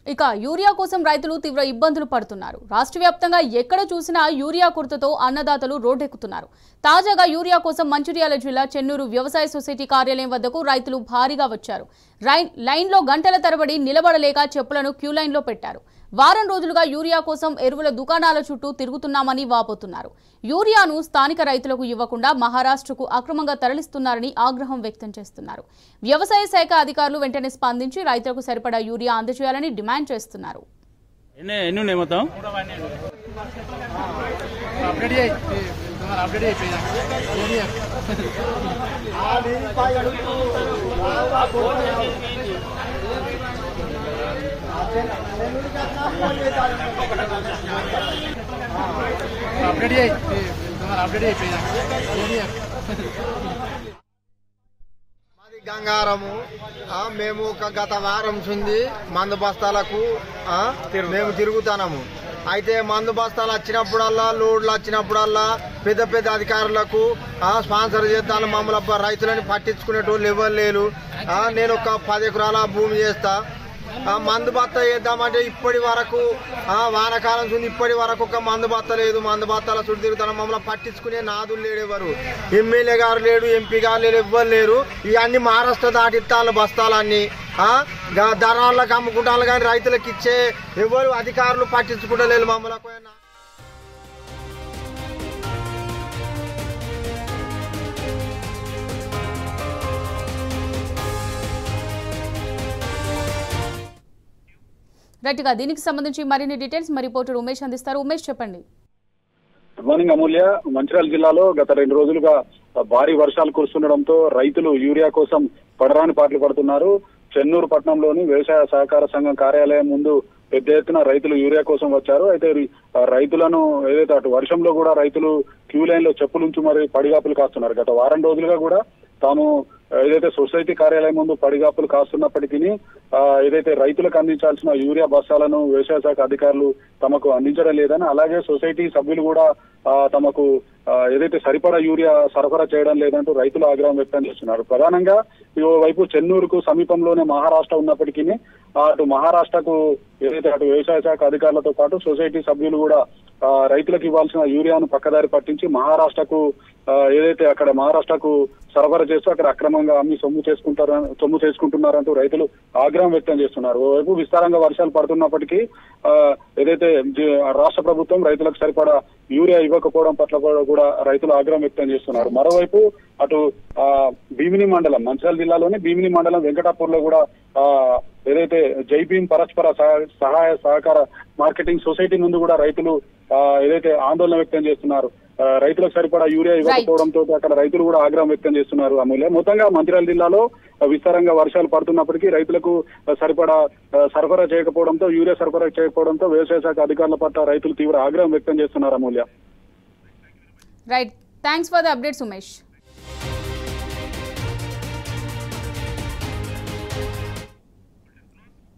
ఇక యూరియా కోసం రైతులు తీవ్ర ఇబ్బందులు పడుతున్నారు. రాష్ట్ర వ్యాప్తంగా ఎక్కడ చూసినా యూరియా కొరతతో అన్నదాతలు రోడ్డెక్కుతున్నారు. తాజాగా యూరియా కోసం మంచిర్యాల జిల్లా చెన్నూరు వ్యవసాయ సొసైటీ కార్యాలయం వద్దకు రైతులు భారీగా వచ్చారు. లైన్లో గంటల తరబడి నిలబడలేక చెప్పులను క్యూ లైన్లో పెట్టారు. వారం రోజులుగా యూరియా కోసం ఎరువుల దుకాణాల చుట్టూ తిరుగుతున్నామని వాపోతున్నారు. యూరియాను స్థానిక రైతులకు ఇవ్వకుండా మహారాష్ట్రకు అక్రమంగా తరలిస్తున్నారని ఆగ్రహం వ్యక్తం చేస్తున్నారు. వ్యవసాయ శాఖ అధికారులు వెంటనే స్పందించి రైతులకు సరిపడా యూరియా అందజేయాలని డిమాండ్ చేస్తున్నారు. గంగారము మేము గత వారం నుంచి మందు బస్తాలకు మేము తిరుగుతున్నాము. అయితే మందు బస్తాలు వచ్చినప్పుడల్లా లోడ్లు వచ్చినప్పుడల్లా పెద్ద పెద్ద అధికారులకు స్పాన్సర్ చేస్తాను. మమ్మల్ని రైతులని పట్టించుకునేటోళ్ళు ఎవరు లేరు. నేను ఒక 10 ఎకరాల భూమి చేస్తా. మందు బత్త వేద్దామంటే ఇప్పటి వరకు వానకాలం చూసి ఇప్పటి వరకు ఒక మందు బత్త లేదు. మందు బత్తాల చుట్టూ తిరుగుతాను. మమ్మల్ని పట్టించుకునే నాదులు లేడు ఎవరు. ఎమ్మెల్యే గారు లేడు, ఎంపీ గారు లేరు, ఎవ్వరు లేరు. ఇవన్నీ మహారాష్ట్ర దాటిస్తాను బస్తాలన్నీ ధరాలకు అమ్ముకుంటాను. కానీ రైతులకు ఇచ్చే ఎవరు అధికారులు పట్టించుకుంటలేరు మమ్మల్ని. రైట్ గా దీనికి సంబంధించి మరిన్ని డీటెయిల్స్ మా రిపోర్టర్ ఉమేష్ అందిస్తారు. ఉమేష్ చెప్పండి. గుడ్ మార్నింగ్ అమూల్య. మంచిర్యాల జిల్లాలో గత 2 రోజులుగా భారీ వర్షాలు కురుస్తుండడంతో రైతులు యూరియా కోసం పడరాని పాటలు పడుతున్నారు. చెన్నూరు పట్టణంలోని వ్యవసాయ సహకార సంఘం కార్యాలయం ముందు పెద్ద ఎత్తున రైతులు యూరియా కోసం వచ్చారు. అయితే రైతులను ఏదైతే అటు వర్షంలో కూడా రైతులు క్యూ లైన్ లో చెప్పులుంచి మరి పడిగాపులు కాస్తున్నారు. గత వారం రోజులుగా కూడా తాము ఏదైతే సొసైటీ కార్యాలయం ముందు పడిగాపులు కాస్తున్నప్పటికీ ఏదైతే రైతులకు అందించాల్సిన యూరియా బస్తాలను వ్యవసాయ శాఖ అధికారులు తమకు అందించడం లేదని, అలాగే సొసైటీ సభ్యులు కూడా తమకు ఏదైతే సరిపడా యూరియా సరఫరా చేయడం లేదంటూ రైతులు ఆగ్రహం వ్యక్తం చేస్తున్నారు. ప్రధానంగా వైపు చెన్నూరుకు సమీపంలోనే మహారాష్ట్ర ఉన్నప్పటికీ అటు మహారాష్ట్రకు ఏదైతే అటు వ్యవసాయ శాఖ అధికారులతో పాటు సొసైటీ సభ్యులు కూడా రైతులకు ఇవ్వాల్సిన యూరియాను పక్కదారి పట్టించి మహారాష్ట్రకు ఏదైతే అక్కడ మహారాష్ట్రకు సరఫరా చేస్తూ అక్కడ అక్రమంగా అమ్మి సొమ్ము చేసుకుంటున్నారంటూ రైతులు ఆగ్రహం వ్యక్తం చేస్తున్నారు. ఓవైపు విస్తారంగా వర్షాలు పడుతున్నప్పటికీ ఏదైతే రాష్ట్ర ప్రభుత్వం రైతులకు సరిపడా యూరియా ఇవ్వకపోవడం పట్ల కూడా రైతులు ఆగ్రహం వ్యక్తం చేస్తున్నారు. మరోవైపు అటు భీమిని మండలం మంచిర్యాల జిల్లాలోని భీమిని మండలం వెంకటాపూర్ లో కూడా ఏదైతే జై భీమ్ పరస్పర సహాయ సహకార మార్కెటింగ్ సొసైటీ ముందు కూడా రైతులు ఏదైతే ఆందోళన వ్యక్తం చేస్తున్నారు. రైతులకు సరిపడా యూరియా ఇవ్వకపోవడంతో అక్కడ రైతులు కూడా ఆగ్రహం వ్యక్తం చేస్తున్నారు. అమూల్య, మొత్తంగా మంచిర్యాల జిల్లాలో విస్తారంగా వర్షాలు పడుతున్నప్పటికీ రైతులకు సరిపడా సరఫరా చేయకపోవడంతో యూరియా సరఫరా చేయకపోవడంతో వ్యవసాయ శాఖ అధికారుల పట్ల రైతులు తీవ్ర ఆగ్రహం వ్యక్తం చేస్తున్నారు. Amulya, right, thanks for the updates Umesh.